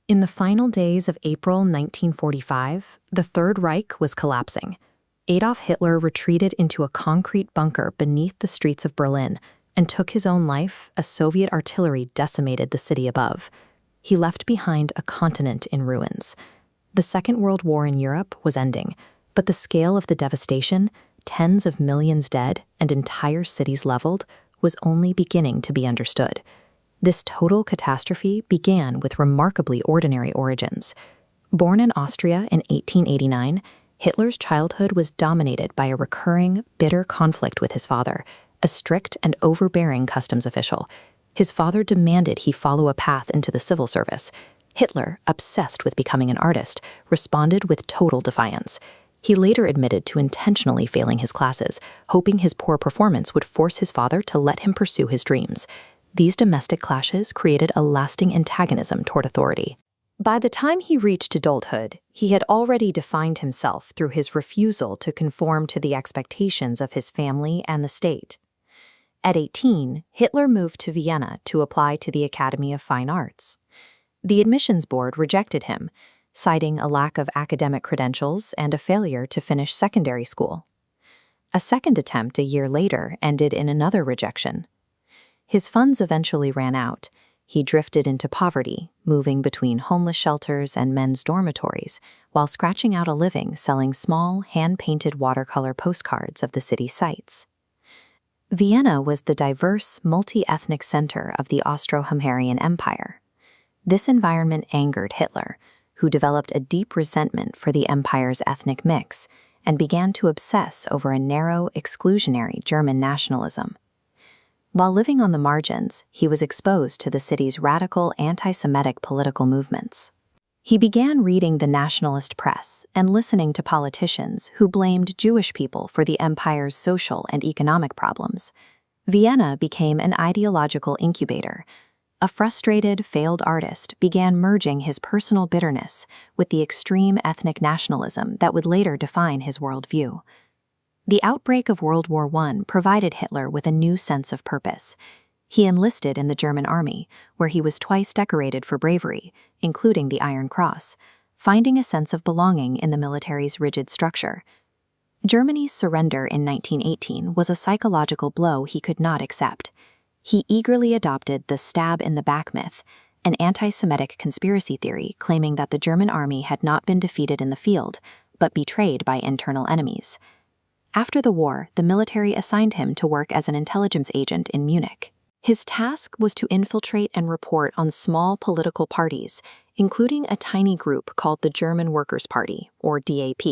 In the final days of April 1945, the Third Reich was collapsing. Adolf Hitler retreated into a concrete bunker beneath the streets of Berlin and took his own life as Soviet artillery decimated the city above. He left behind a continent in ruins. The Second World War in Europe was ending, but the scale of the devastation, tens of millions dead and entire cities leveled, was only beginning to be understood. This total catastrophe began with remarkably ordinary origins. Born in Austria in 1889, Hitler's childhood was dominated by a recurring, bitter conflict with his father, a strict and overbearing customs official. His father demanded he follow a path into the civil service. Hitler, obsessed with becoming an artist, responded with total defiance. He later admitted to intentionally failing his classes, hoping his poor performance would force his father to let him pursue his dreams. These domestic clashes created a lasting antagonism toward authority. By the time he reached adulthood, he had already defined himself through his refusal to conform to the expectations of his family and the state. At 18, Hitler moved to Vienna to apply to the Academy of Fine Arts. The admissions board rejected him, citing a lack of academic credentials and a failure to finish secondary school. A second attempt a year later ended in another rejection. His funds eventually ran out. He drifted into poverty, moving between homeless shelters and men's dormitories, while scratching out a living selling small, hand-painted watercolor postcards of the city's sights. Vienna was the diverse, multi-ethnic center of the Austro-Hungarian Empire. This environment angered Hitler, who developed a deep resentment for the empire's ethnic mix and began to obsess over a narrow, exclusionary German nationalism. While living on the margins, he was exposed to the city's radical anti-Semitic political movements. He began reading the nationalist press and listening to politicians who blamed Jewish people for the empire's social and economic problems. Vienna became an ideological incubator. A frustrated, failed artist began merging his personal bitterness with the extreme ethnic nationalism that would later define his worldview. The outbreak of World War I provided Hitler with a new sense of purpose. He enlisted in the German army, where he was twice decorated for bravery, including the Iron Cross, finding a sense of belonging in the military's rigid structure. Germany's surrender in 1918 was a psychological blow he could not accept. He eagerly adopted the stab-in-the-back myth, an anti-Semitic conspiracy theory claiming that the German army had not been defeated in the field, but betrayed by internal enemies. After the war, the military assigned him to work as an intelligence agent in Munich. His task was to infiltrate and report on small political parties, including a tiny group called the German Workers' Party, or DAP.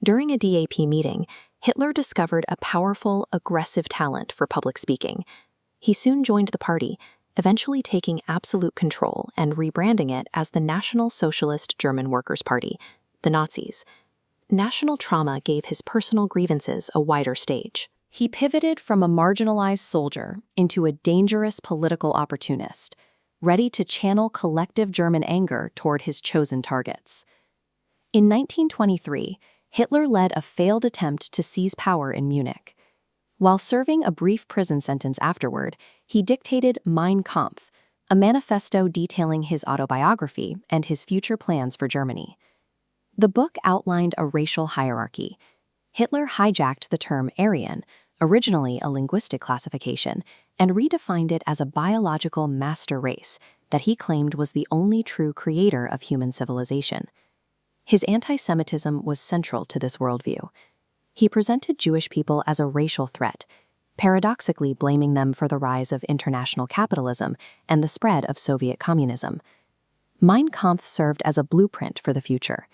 During a DAP meeting, Hitler discovered a powerful, aggressive talent for public speaking. He soon joined the party, eventually taking absolute control and rebranding it as the National Socialist German Workers' Party, the Nazis. National trauma gave his personal grievances a wider stage. He pivoted from a marginalized soldier into a dangerous political opportunist, ready to channel collective German anger toward his chosen targets. In 1923, Hitler led a failed attempt to seize power in Munich. While serving a brief prison sentence afterward, he dictated Mein Kampf, a manifesto detailing his autobiography and his future plans for Germany. The book outlined a racial hierarchy. Hitler hijacked the term Aryan, originally a linguistic classification, and redefined it as a biological master race that he claimed was the only true creator of human civilization. His anti-Semitism was central to this worldview. He presented Jewish people as a racial threat, paradoxically blaming them for the rise of international capitalism and the spread of Soviet communism. Mein Kampf served as a blueprint for the future.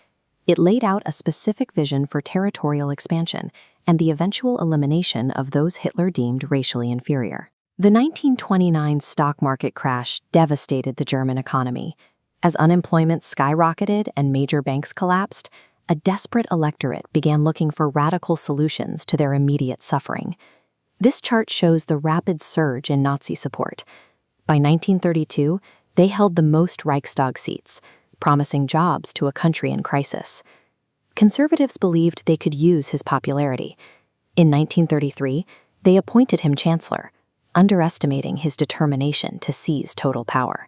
It laid out a specific vision for territorial expansion and the eventual elimination of those Hitler deemed racially inferior. The 1929 stock market crash devastated the German economy. As unemployment skyrocketed and major banks collapsed, a desperate electorate began looking for radical solutions to their immediate suffering. This chart shows the rapid surge in Nazi support. By 1932, they held the most Reichstag seats, promising jobs to a country in crisis. Conservatives believed they could use his popularity. In 1933, they appointed him chancellor, underestimating his determination to seize total power.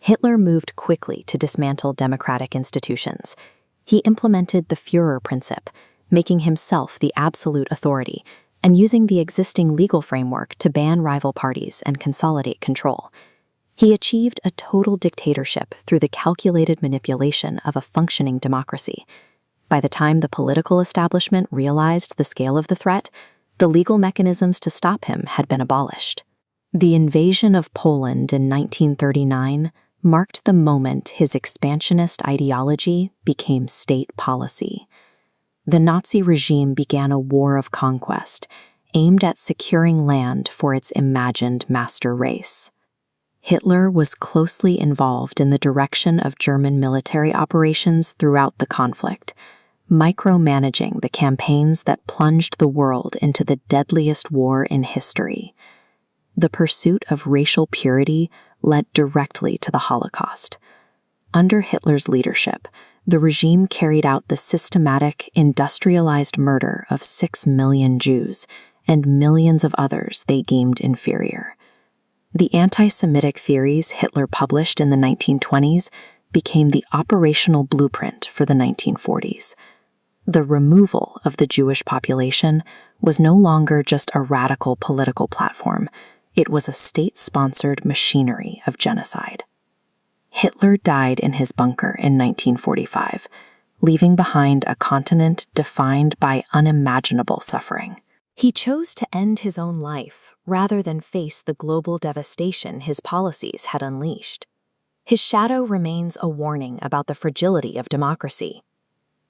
Hitler moved quickly to dismantle democratic institutions. He implemented the Führer principle, making himself the absolute authority, and using the existing legal framework to ban rival parties and consolidate control. He achieved a total dictatorship through the calculated manipulation of a functioning democracy. By the time the political establishment realized the scale of the threat, the legal mechanisms to stop him had been abolished. The invasion of Poland in 1939 marked the moment his expansionist ideology became state policy. The Nazi regime began a war of conquest, aimed at securing land for its imagined master race. Hitler was closely involved in the direction of German military operations throughout the conflict, micromanaging the campaigns that plunged the world into the deadliest war in history. The pursuit of racial purity led directly to the Holocaust. Under Hitler's leadership, the regime carried out the systematic, industrialized murder of 6 million Jews and millions of others they deemed inferior. The anti-Semitic theories Hitler published in the 1920s became the operational blueprint for the 1940s. The removal of the Jewish population was no longer just a radical political platform. It was a state-sponsored machinery of genocide. Hitler died in his bunker in 1945, leaving behind a continent defined by unimaginable suffering. He chose to end his own life rather than face the global devastation his policies had unleashed. His shadow remains a warning about the fragility of democracy.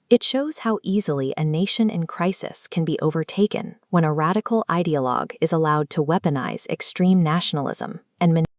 It shows how easily a nation in crisis can be overtaken when a radical ideologue is allowed to weaponize extreme nationalism and